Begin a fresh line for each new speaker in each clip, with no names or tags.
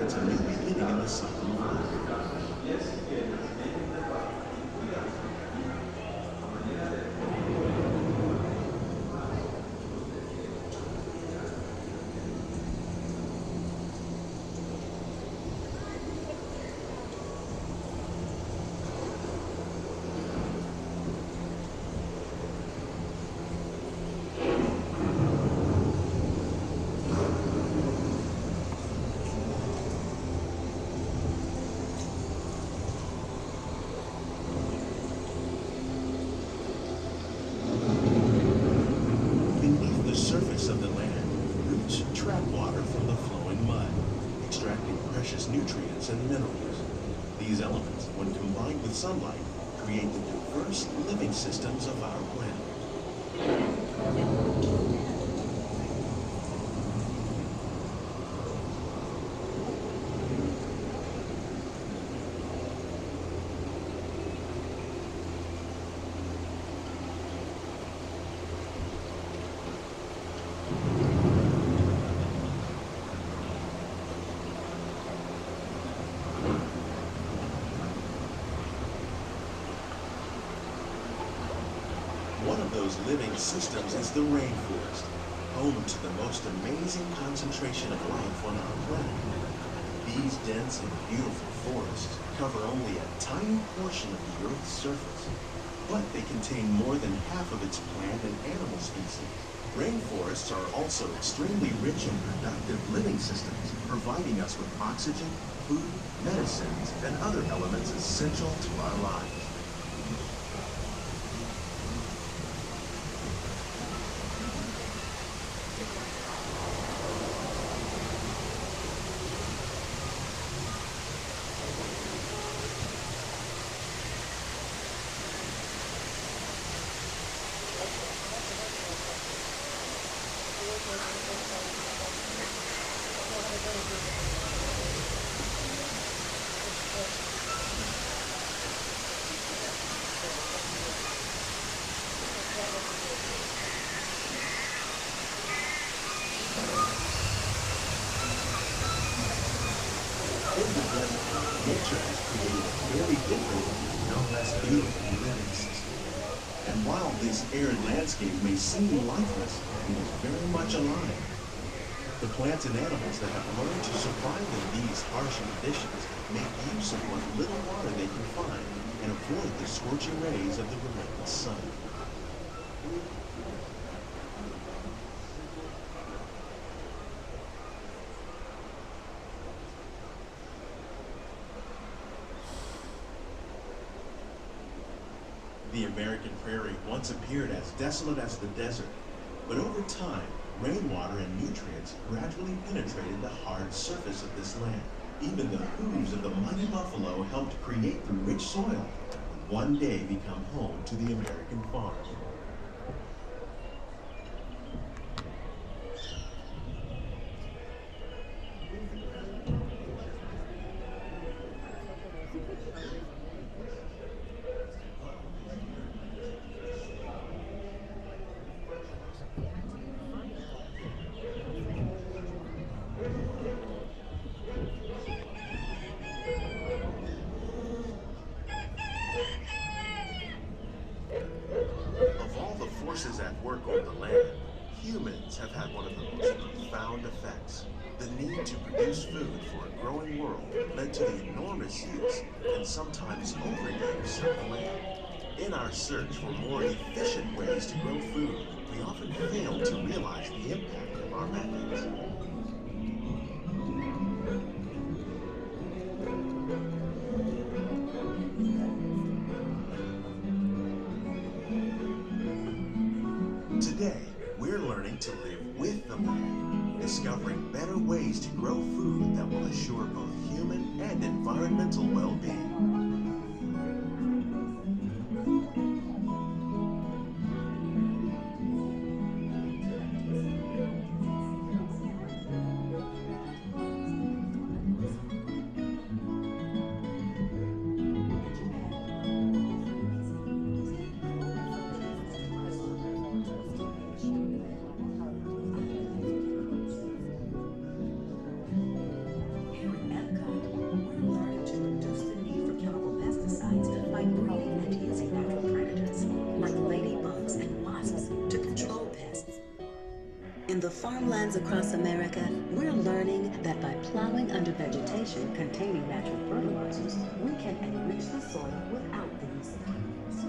It's a new beginning in the cycle of life. Beneath the surface of the land, roots trap water from the flowing mud, extracting precious nutrients and minerals. These elements, when combined with sunlight, create the diverse living systems of our planet. One of those living systems is the rainforest, home to the most amazing concentration of life on our planet. These dense and beautiful forests cover only a tiny portion of the Earth's surface, but they contain more than half of its plant and animal species. Rainforests are also extremely rich in productive living systems, providing us with oxygen, food, medicines, and other elements essential to our lives. Nature has created a very different, no less beautiful living system. And while this arid landscape may seem lifeless, it is very much alive. The plants and animals that have learned to survive in these harsh conditions make use of what little water they can find and avoid the scorching rays of the relentless sun. The American prairie once appeared as desolate as the desert, but over time, rainwater and nutrients gradually penetrated the hard surface of this land. Even the hooves of the mighty buffalo helped create the rich soil that would one day become home to the American farm. At work on the land, humans have had one of the most profound effects. The need to produce food for a growing world led to the enormous use and sometimes overuse of the land. In our search for more efficient ways to grow food, we often fail to realize the impact of our methods. Today, we're learning to live with the land, discovering better ways to grow food that will assure both human and environmental well-being.
In the farmlands across America, we're learning that by plowing under vegetation containing natural fertilizers, we can enrich the soil without the use of chemicals.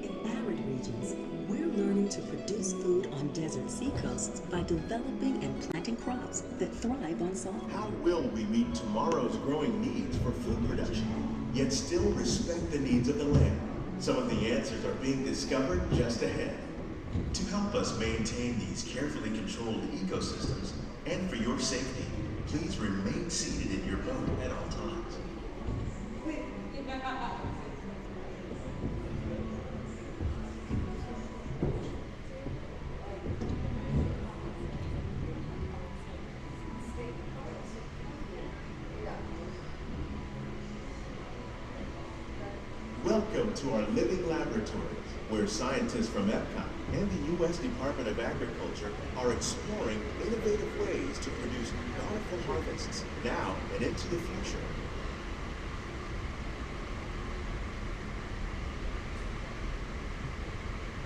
In arid regions, we're learning to produce food on desert seacoasts by developing and planting crops that thrive on salt.
How will we meet tomorrow's growing needs for food production, yet still respect the needs of the land? Some of the answers are being discovered just ahead. To help us maintain these carefully controlled ecosystems, and for your safety, please remain seated in your boat at all times. Welcome to our living laboratories, where scientists from EPCOT and the U.S. Department of Agriculture are exploring innovative ways to produce bountiful harvests now and into the future.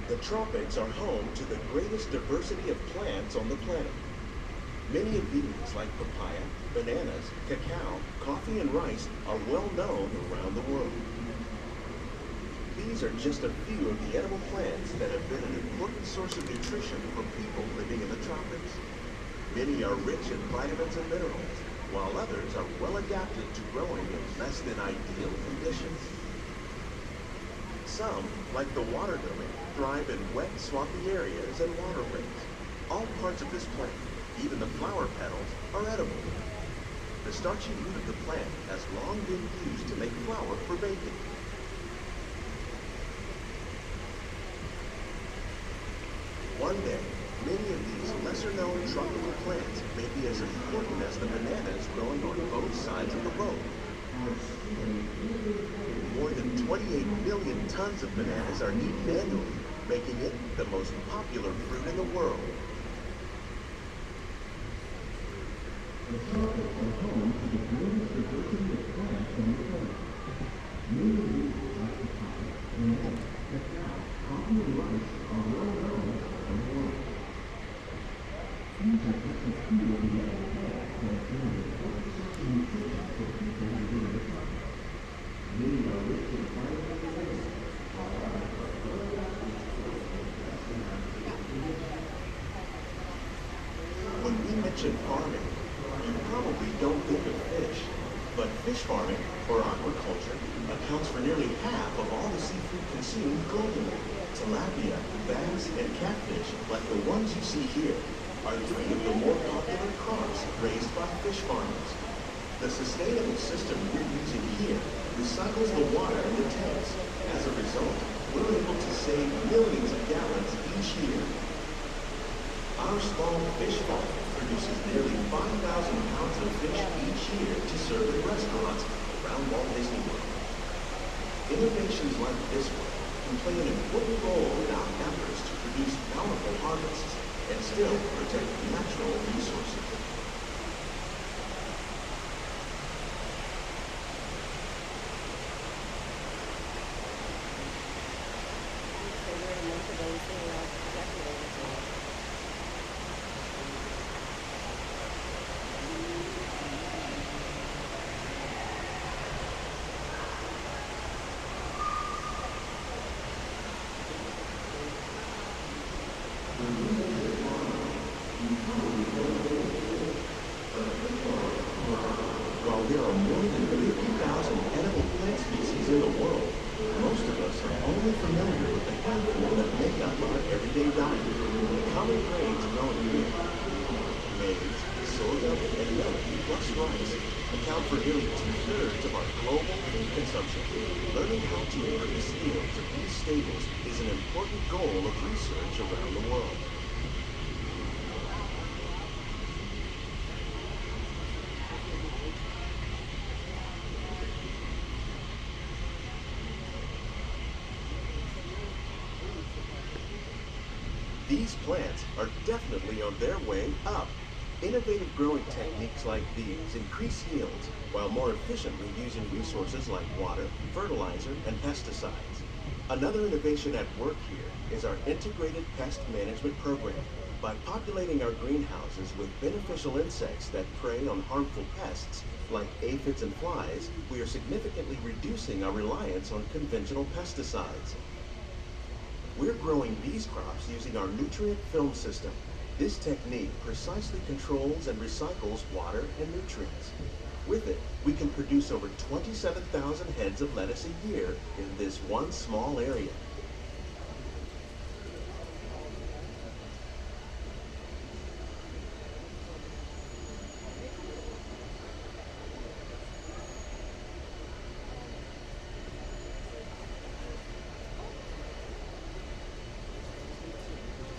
The tropics are home to the greatest diversity of plants on the planet. Many of these, like papaya, bananas, cacao, coffee, and rice, are well known around the world. These are just a few of the edible plants that have been an important source of nutrition for people living in the tropics. Many are rich in vitamins and minerals, while others are well adapted to growing in less than ideal conditions. Some, like the water lily, thrive in wet, swampy areas and waterways. All parts of this plant, even the flower petals, are edible. The starchy root of the plant has long been used to make flour for baking. One day, many of these lesser-known tropical plants may be as important as the bananas growing on both sides of the boat. More than 28 million tons of bananas are eaten annually, making it the most popular fruit in the world. The tropics are home to the greatest diversity of plants on the planet. Many of these like papaya, banana, cacao, coffee, and rice are well known around the world. These are just a few of the edible plants that bring an important source of nutrition for people living in the tropics. Many are rich in vitamins and minerals, while others are well adapted to growing in less than ideal conditions. When we mention farming, you probably don't think of fish, but fish farming, or aquaculture, accounts for nearly half of all the seafood consumed globally. Tilapia, bass, and catfish, like the ones you see here, are three of the more popular crops raised by fish farmers. The sustainable system we're using here recycles the water in the tanks. As a result, we're able to save millions of gallons each year. Our small fish farm produces nearly 5,000 pounds of fish each year to serve in restaurants around Walt Disney World. Innovations like this one can play an important role in our efforts to produce bountiful harvests and still protect natural resources. While there are more than 50,000 edible plant species in the world, most of us are only familiar with the handful that make up our everyday diet. Common grains grown here, maize, sorghum, and millet, plus rice, account for nearly 2/3 of our global food consumption. Learning how to increase yields of these staples is an important goal of research around the world. These plants are definitely on their way up. Innovative growing techniques like these increase yields while more efficiently using resources like water, fertilizer, and pesticides. Another innovation at work here is our integrated pest management program. By populating our greenhouses with beneficial insects that prey on harmful pests, like aphids and flies, we are significantly reducing our reliance on conventional pesticides. We're growing these crops using our nutrient film system. This technique precisely controls and recycles water and nutrients. With it, we can produce over 27,000 heads of lettuce a year in this one small area.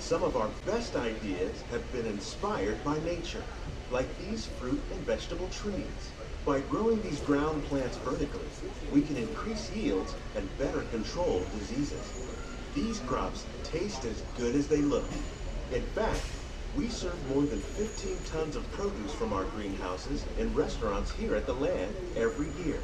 Some of our best ideas have been inspired by nature, like these fruit and vegetable trees. By growing these ground plants vertically, we can increase yields and better control diseases. These crops taste as good as they look. In fact, we serve more than 15 tons of produce from our greenhouses in restaurants here at the land every year.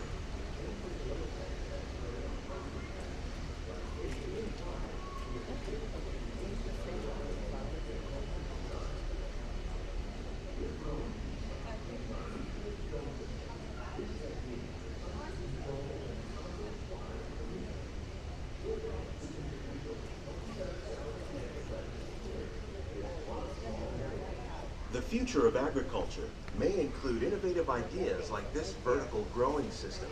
The future of agriculture may include innovative ideas like this vertical growing system.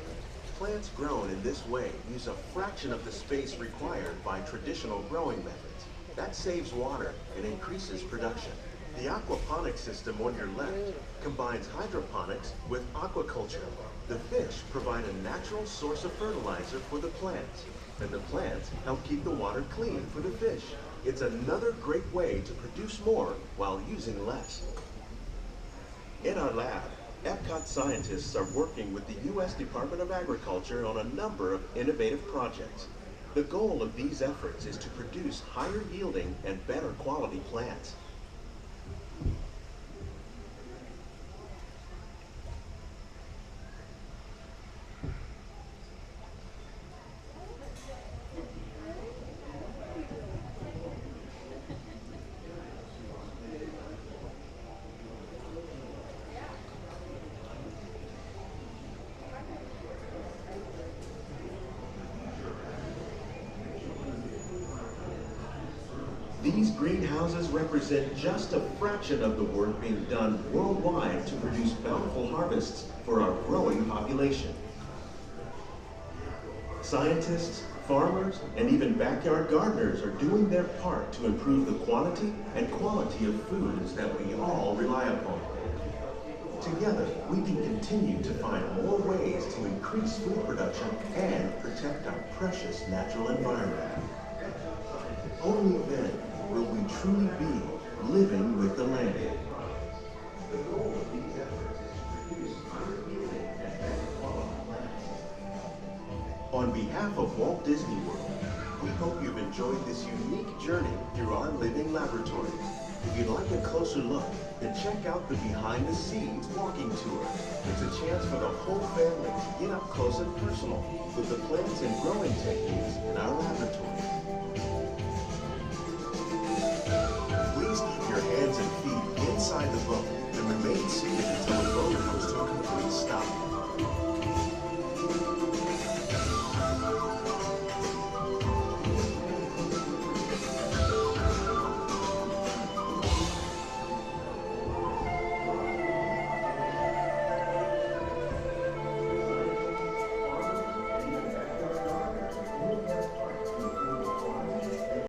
Plants grown in this way use a fraction of the space required by traditional growing methods. That saves water and increases production. The aquaponics system on your left combines hydroponics with aquaculture. The fish provide a natural source of fertilizer for the plants, and the plants help keep the water clean for the fish. It's another great way to produce more while using less. In our lab, EPCOT scientists are working with the U.S. Department of Agriculture on a number of innovative projects. The goal of these efforts is to produce higher yielding and better quality plants. These greenhouses represent just a fraction of the work being done worldwide to produce bountiful harvests for our growing population. Scientists, farmers, and even backyard gardeners are doing their part to improve the quantity and quality of foods that we all rely upon. Together, we can continue to find more ways to increase food production and protect our precious natural environment. Only then will we truly be living with the land. The goal of these efforts is to produce higher yielding and better quality plants. On behalf of Walt Disney World, we hope you've enjoyed this unique journey through our living laboratory. If you'd like a closer look, then check out the Behind the Scenes walking tour. It's a chance for the whole family to get up close and personal with the plants and growing techniques in our laboratory.